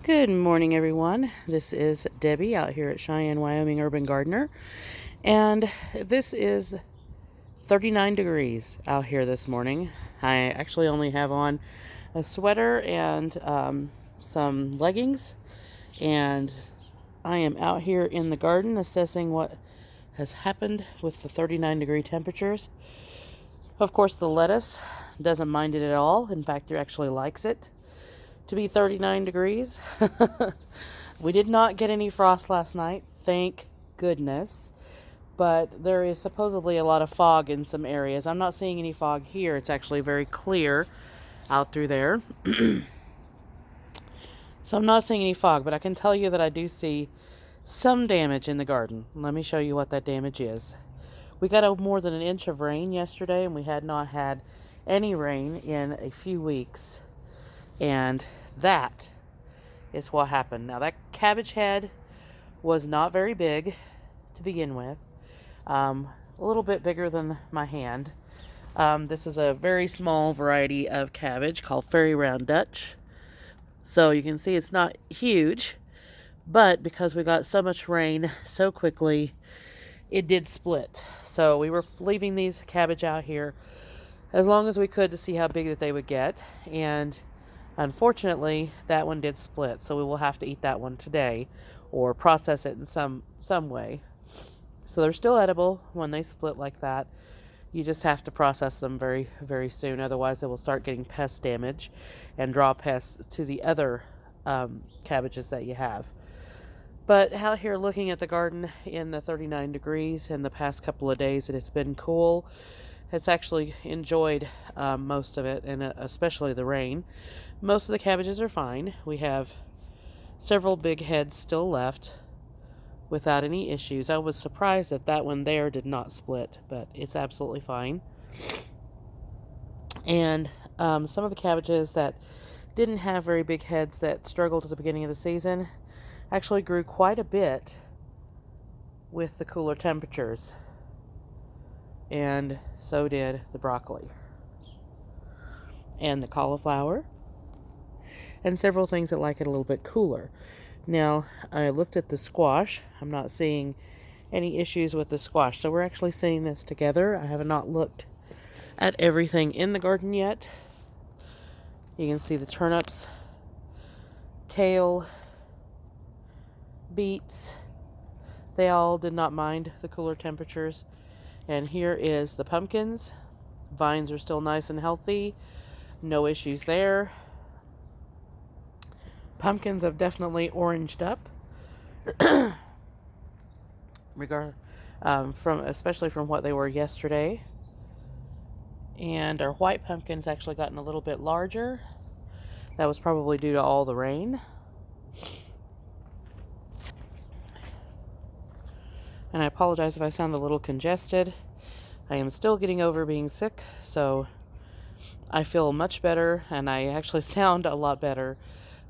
Good morning, everyone. This is Debbie out here at Cheyenne, Wyoming Urban Gardener, and this is 39 degrees out here this morning. I actually only have on a sweater and some leggings, and I am out here in the garden assessing what has happened with the 39-degree temperatures. Of course, the lettuce doesn't mind it at all. In fact, it actually likes it to be 39 degrees. We did not get any frost last night, thank goodness, but there is supposedly a lot of fog in some areas. I'm not seeing any fog here. It's actually very clear out through there. So I'm not seeing any fog, but I can tell you that I do see some damage in the garden. Let me show you what that damage is. We got more than an inch of rain yesterday, and we had not had any rain in a few weeks. And that is what happened. Now, that cabbage head was not very big to begin with. A little bit bigger than my hand. This is a very small variety of cabbage called Fairy Round Dutch. So you can see it's not huge, but because we got so much rain so quickly, it did split. So we were leaving these cabbage out here as long as we could to see how big that they would get, and unfortunately, that one did split, so we will have to eat that one today or process it in some way. So they're still edible when they split like that. You just have to process them very, very soon. Otherwise, they will start getting pest damage and draw pests to the other cabbages that you have. But out here looking at the garden in the 39 degrees in the past couple of days, and it's been cool. It's actually enjoyed most of it, and especially the rain. Most of the cabbages are fine. We have several big heads still left without any issues. I was surprised that that one there did not split, but it's absolutely fine. And some of the cabbages that didn't have very big heads that struggled at the beginning of the season actually grew quite a bit with the cooler temperatures. And so did the broccoli and the cauliflower and several things that like it a little bit cooler. Now, I looked at the squash. I'm not seeing any issues with the squash. So we're actually seeing this together. I have not looked at everything in the garden yet. You can see the turnips, kale, beets. They all did not mind the cooler temperatures. And here is the pumpkins. Vines are still nice and healthy. No issues there. Pumpkins have definitely oranged up. Especially from what they were yesterday. And our white pumpkins actually gotten a little bit larger. That was probably due to all the rain. And I apologize if I sound a little congested. I am still getting over being sick, so I feel much better, and I actually sound a lot better,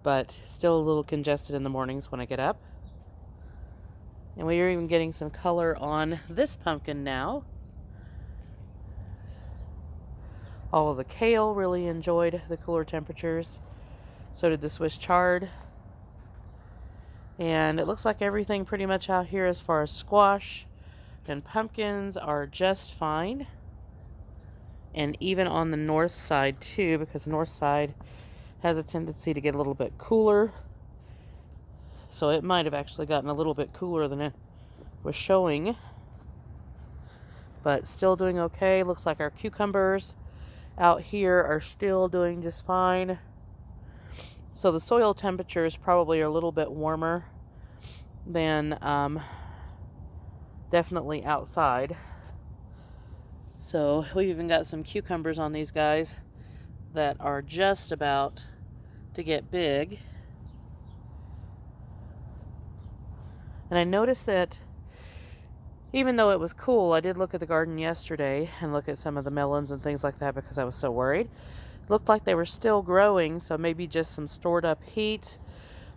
but still a little congested in the mornings when I get up. And we are even getting some color on this pumpkin now. All of the kale really enjoyed the cooler temperatures. So did the Swiss chard. And it looks like everything pretty much out here as far as squash and pumpkins are just fine. And even on the north side too, because the north side has a tendency to get a little bit cooler. So it might have actually gotten a little bit cooler than it was showing. But still doing okay. Looks like our cucumbers out here are still doing just fine. So the soil temperatures probably are a little bit warmer than definitely outside. So we've even got some cucumbers on these guys that are just about to get big. And I noticed that even though it was cool, I did look at the garden yesterday and look at some of the melons and things like that because I was so worried. Looked like they were still growing, so maybe just some stored up heat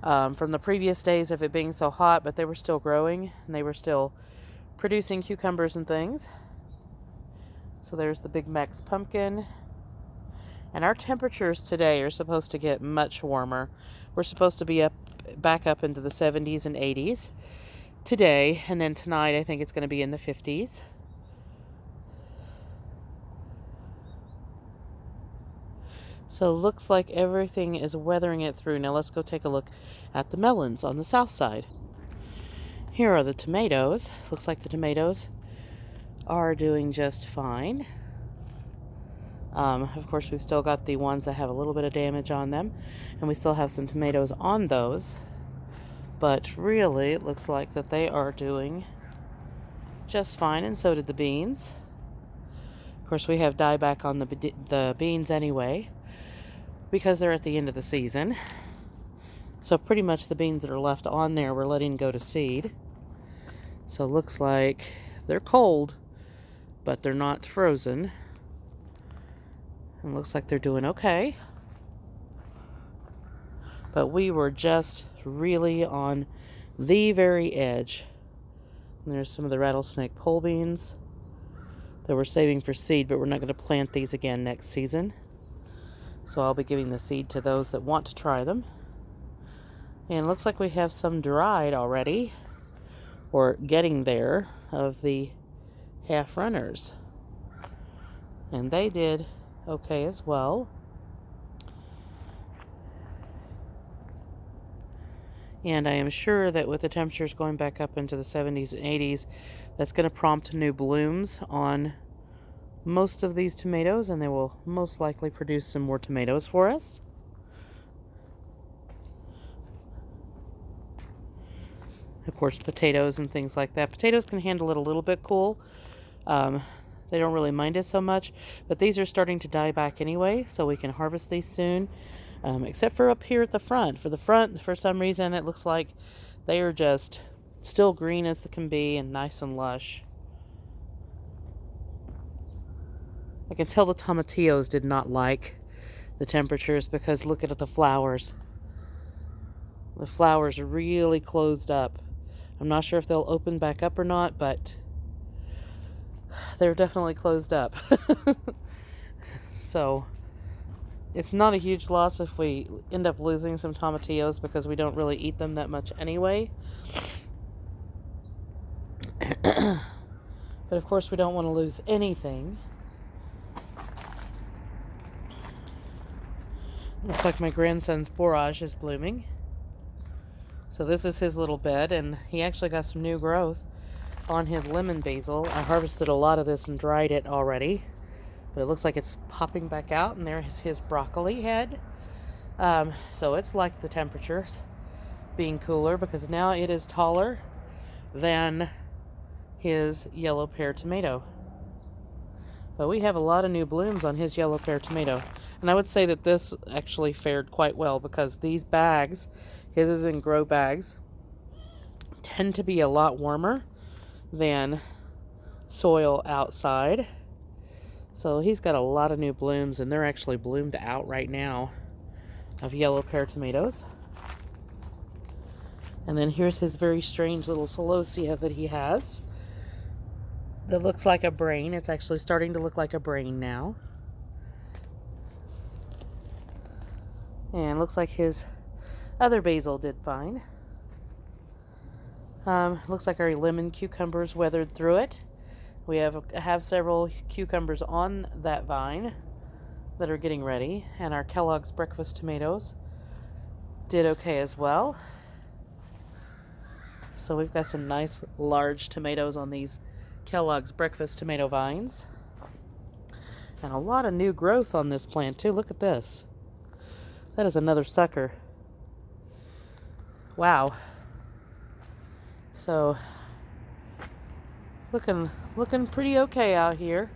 from the previous days of it being so hot, but they were still growing and they were still producing cucumbers and things. So there's the Big Mac's pumpkin. And our temperatures today are supposed to get much warmer. We're supposed to be back up into the 70s and 80s today, and then tonight I think it's going to be in the 50s. So looks like everything is weathering it through. Now let's go take a look at the melons on the south side. Here are the tomatoes. Looks like the tomatoes are doing just fine. Of course, we've still got the ones that have a little bit of damage on them, and we still have some tomatoes on those. But really, it looks like that they are doing just fine, and so did the beans. Of course, we have dieback on the beans anyway, because they're at the end of the season. So pretty much the beans that are left on there, we're letting go to seed. So it looks like they're cold, but they're not frozen. And looks like they're doing okay. But we were just really on the very edge. And there's some of the rattlesnake pole beans that we're saving for seed, but we're not going to plant these again next season. So I'll be giving the seed to those that want to try them. And it looks like we have some dried already, or getting there, of the half runners. And they did okay as well. And I am sure that with the temperatures going back up into the 70s and 80s, that's going to prompt new blooms on most of these tomatoes, and they will most likely produce some more tomatoes for us. Of course, potatoes and things like that. Potatoes can handle it a little bit cool. They don't really mind it so much, but these are starting to die back anyway, so we can harvest these soon. Except for up here at the front. For the front, for some reason, it looks like they are just still green as they can be and nice and lush. I can tell the Tomatillos did not like the temperatures because look at the flowers. The flowers are really closed up. I'm not sure if they'll open back up or not, but they're definitely closed up. So it's not a huge loss if we end up losing some Tomatillos because we don't really eat them that much anyway. But of course we don't want to lose anything. Looks like my grandson's borage is blooming. So this is his little bed, and he actually got some new growth on his lemon basil. I harvested a lot of this and dried it already, but it looks like it's popping back out, and there is his broccoli head. So it's like the temperatures being cooler because now it is taller than his yellow pear tomato. But we have a lot of new blooms on his yellow pear tomato. And I would say that this actually fared quite well because these bags, his is in grow bags, tend to be a lot warmer than soil outside. So he's got a lot of new blooms, and they're actually bloomed out right now of yellow pear tomatoes. And then here's his very strange little celosia that he has that looks like a brain. It's actually starting to look like a brain now. And looks like his other basil did fine. Looks like our lemon cucumbers weathered through it. We have several cucumbers on that vine that are getting ready. And our Kellogg's breakfast tomatoes did okay as well. So we've got some nice large tomatoes on these Kellogg's breakfast tomato vines. And a lot of new growth on this plant too. Look at this. That is another sucker. Wow. So looking pretty okay out here.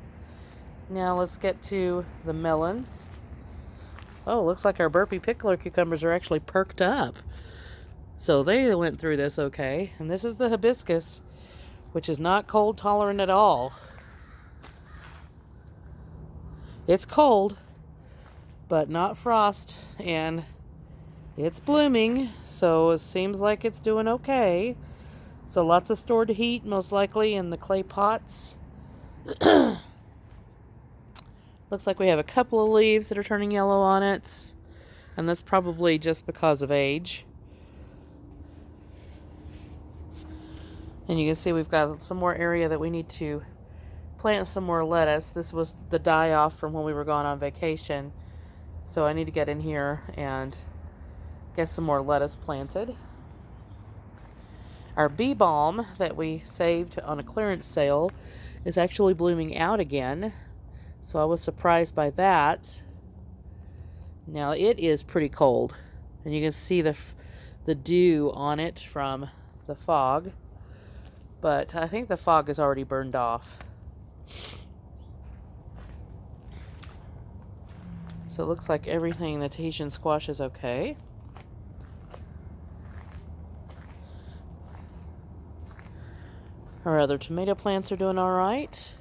Now let's get to the melons. Oh, looks like our burpee pickler cucumbers are actually perked up. So they went through this okay. And this is the hibiscus, which is not cold tolerant at all. It's cold, but not frost, and it's blooming, so it seems like it's doing okay. So lots of stored heat, most likely in the clay pots. Looks like we have a couple of leaves that are turning yellow on it, and that's probably just because of age. And you can see we've got some more area that we need to plant some more lettuce. This was the die-off from when we were gone on vacation, so I need to get in here and get some more lettuce planted. Our bee balm that we saved on a clearance sale is actually blooming out again, so I was surprised by that. Now it is pretty cold, and you can see the dew on it from the fog, but I think the fog is already burned off. So it looks like everything in the Tahitian squash is okay. Our other tomato plants are doing all right.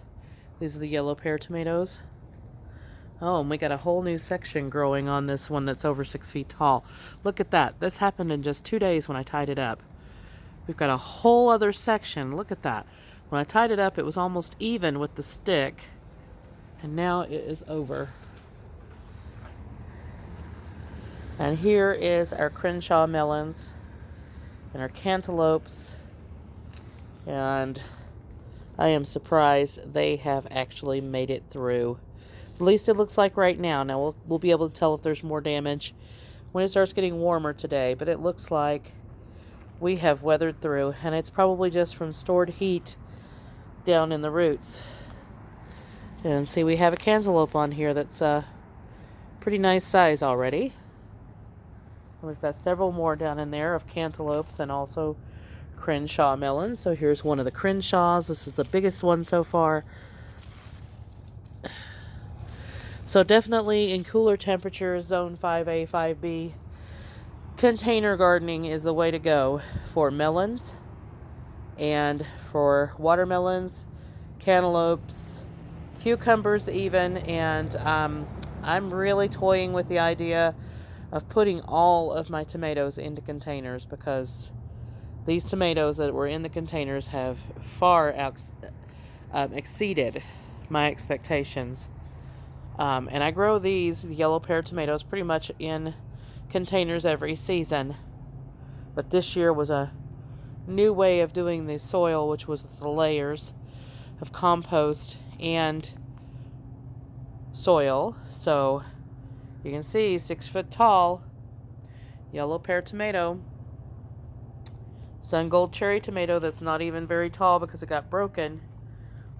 These are the yellow pear tomatoes. Oh, and we got a whole new section growing on this one that's over 6 feet tall. Look at that. This happened in just 2 days when I tied it up. We've got a whole other section. Look at that. When I tied it up, it was almost even with the stick, and now it is over. And here is our Crenshaw melons and our cantaloupes. And I am surprised they have actually made it through. At least it looks like right now. Now we'll be able to tell if there's more damage when it starts getting warmer today. But it looks like we have weathered through. And it's probably just from stored heat down in the roots. And see, we have a cantaloupe on here that's a pretty nice size already. And we've got several more down in there of cantaloupes and also Crenshaw melons. So here's one of the Crenshaws. This is the biggest one so far. So definitely in cooler temperatures, zone 5A, 5B, container gardening is the way to go for melons and for watermelons, cantaloupes, cucumbers even. And I'm really toying with the idea of putting all of my tomatoes into containers, because these tomatoes that were in the containers have far exceeded my expectations. And I grow these yellow pear tomatoes pretty much in containers every season. But this year was a new way of doing the soil, which was the layers of compost and soil. So you can see 6 foot tall yellow pear tomato. Sun gold cherry tomato that's not even very tall because it got broken,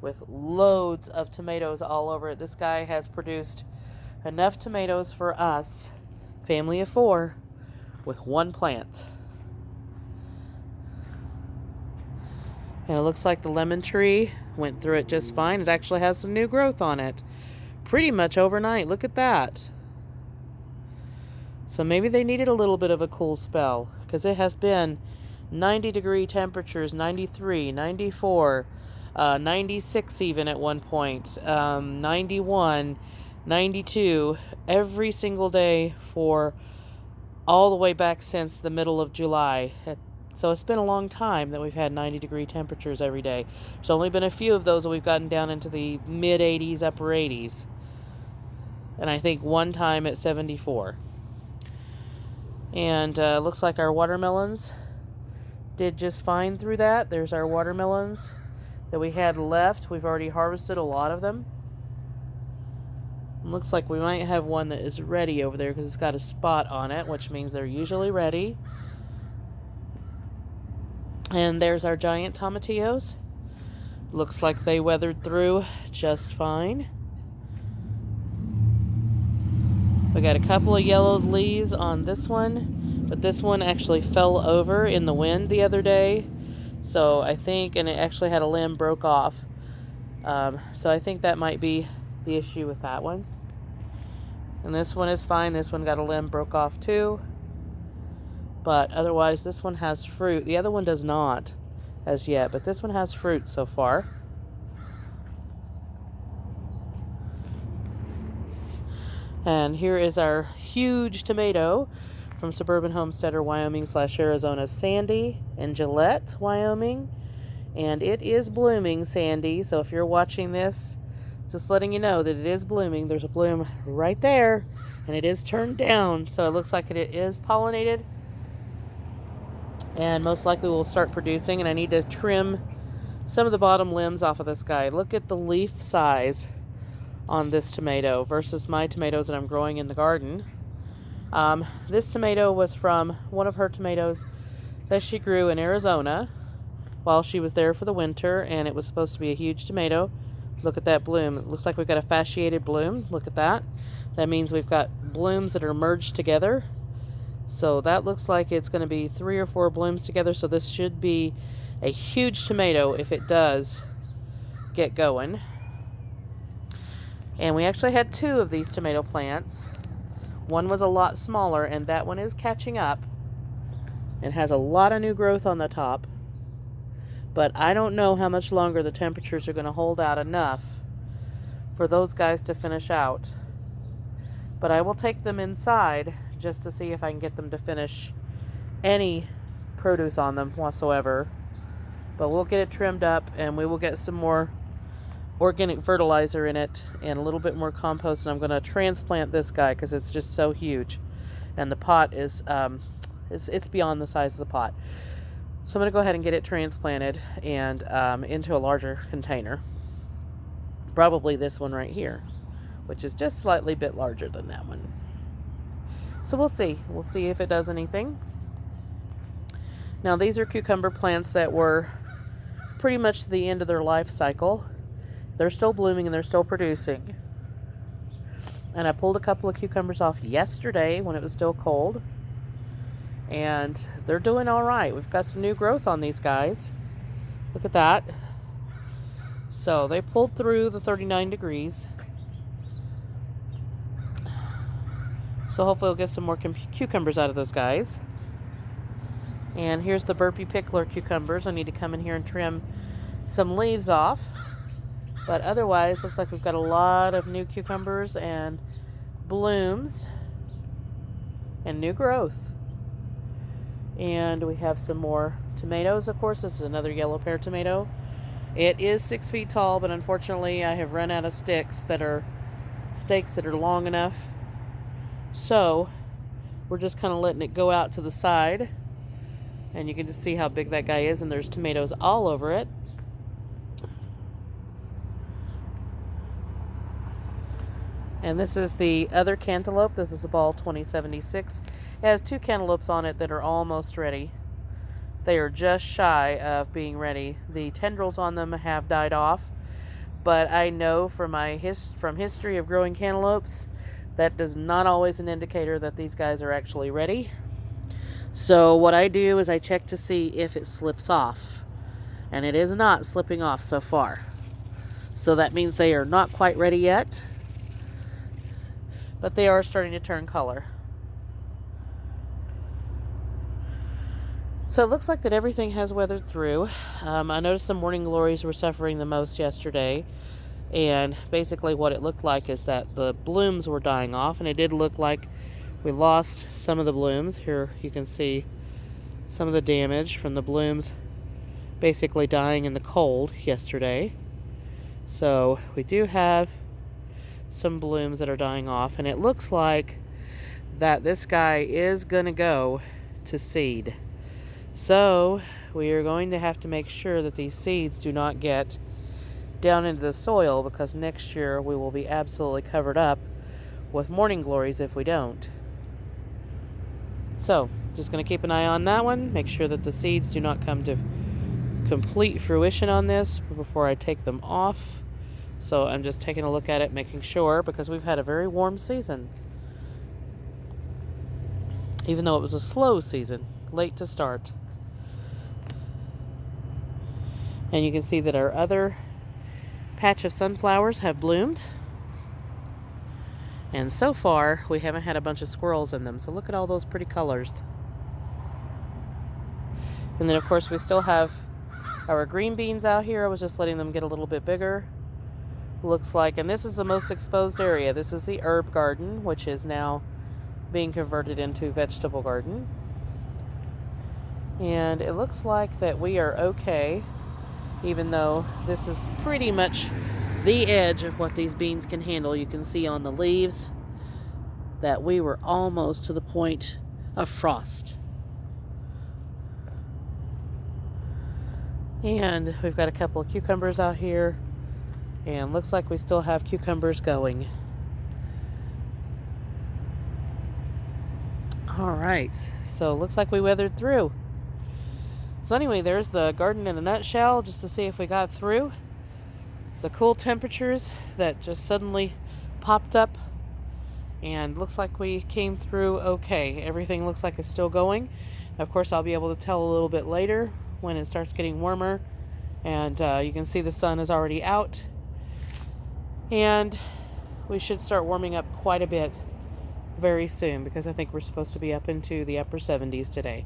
with loads of tomatoes all over it. This guy has produced enough tomatoes for us, family of 4, with one plant. And it looks like the lemon tree went through it just fine. It actually has some new growth on it pretty much overnight. Look at that. So maybe they needed a little bit of a cool spell, because it has been 90-degree temperatures, 93, 94, 96 even at one point, 91, 92, every single day for all the way back since the middle of July. So it's been a long time that we've had 90-degree temperatures every day. There's only been a few of those that we've gotten down into the mid-80s, upper 80s. And I think one time at 74. And looks like our watermelons did just fine through that. There's our watermelons that we had left. We've already harvested a lot of them. It looks like we might have one that is ready over there because it's got a spot on it, which means they're usually ready. And there's our giant tomatillos. Looks like they weathered through just fine. We got a couple of yellowed leaves on this one, but this one actually fell over in the wind the other day. So I think, and it actually had a limb broke off. So I think that might be the issue with that one. And this one is fine. This one got a limb broke off too. But otherwise, this one has fruit. The other one does not as yet, but this one has fruit so far. And here is our huge tomato from suburban homesteader Wyoming / Arizona, Sandy in Gillette, Wyoming. And it is blooming, Sandy. So if you're watching this, Just letting you know that it is blooming. There's a bloom right there, and it is turned down, so it looks like it is pollinated, and most likely will start producing. And I need to trim some of the bottom limbs off of this guy. Look at the leaf size on this tomato versus my tomatoes that I'm growing in the garden. This tomato was from one of her tomatoes that she grew in Arizona while she was there for the winter, and it was supposed to be a huge tomato. Look at that bloom. It looks like we've got a fasciated bloom. Look at that. That means we've got blooms that are merged together. So that looks like it's going to be 3 or 4 blooms together. So this should be a huge tomato if it does get going. And we actually had 2 of these tomato plants. One was a lot smaller, and that one is catching up and has a lot of new growth on the top. But I don't know how much longer the temperatures are going to hold out enough for those guys to finish out. But I will take them inside just to see if I can get them to finish any produce on them whatsoever. But we'll get it trimmed up, and we will get some more organic fertilizer in it and a little bit more compost. And I'm going to transplant this guy because it's just so huge. And the pot is it's beyond the size of the pot. So I'm going to go ahead and get it transplanted and into a larger container. Probably this one right here, which is just slightly bit larger than that one. So we'll see. We'll see if it does anything. Now these are cucumber plants that were pretty much the end of their life cycle. They're still blooming and they're still producing. And I pulled a couple of cucumbers off yesterday when it was still cold. And they're doing all right. We've got some new growth on these guys. Look at that. So they pulled through the 39 degrees. So hopefully we'll get some more cucumbers out of those guys. And here's the burpee pickler cucumbers. I need to come in here and trim some leaves off. But otherwise, looks like we've got a lot of new cucumbers and blooms and new growth. And we have some more tomatoes, of course. This is another yellow pear tomato. It is 6 feet tall, but unfortunately I have run out of stakes that are long enough. So we're just kind of letting it go out to the side. And you can just see how big that guy is, and there's tomatoes all over it. And this is the other cantaloupe. This is the ball 2076. It has 2 cantaloupes on it that are almost ready. They are just shy of being ready. The tendrils on them have died off, but I know from my history of growing cantaloupes, that does not always an indicator that these guys are actually ready. So what I do is I check to see if it slips off, and it is not slipping off so far. So that means they are not quite ready yet. But they are starting to turn color. So it looks like that everything has weathered through. I noticed the morning glories were suffering the most yesterday. And basically what it looked like is that the blooms were dying off. And it did look like we lost some of the blooms. Here you can see some of the damage from the blooms basically dying in the cold yesterday. So we do have some blooms that are dying off, and it looks like that this guy is gonna go to seed. So we are going to have to make sure that these seeds do not get down into the soil, because next year we will be absolutely covered up with morning glories if we don't. So just going to keep an eye on that one, make sure that the seeds do not come to complete fruition on this before I take them off. So I'm just taking a look at it, making sure, because we've had a very warm season. Even though it was a slow season, late to start. And you can see that our other patch of sunflowers have bloomed. And so far, we haven't had a bunch of squirrels in them. So look at all those pretty colors. And then, of course, we still have our green beans out here. I was just letting them get a little bit bigger. Looks like, and this is the most exposed area. This is the herb garden, which is now being converted into a vegetable garden. And it looks like that we are okay, even though this is pretty much the edge of what these beans can handle. You can see on the leaves that we were almost to the point of frost. And we've got a couple of cucumbers out here, and looks like we still have cucumbers going. All right, so looks like we weathered through. So anyway, there's the garden in a nutshell, just to see if we got through. The cool temperatures that just suddenly popped up, and looks like we came through okay. Everything looks like it's still going. Of course, I'll be able to tell a little bit later when it starts getting warmer, and you can see the sun is already out, and we should start warming up quite a bit very soon, because I think we're supposed to be up into the upper 70s today.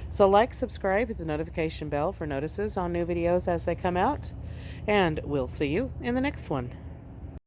So like, subscribe, hit the notification bell for notices on new videos as they come out, and we'll see you in the next one.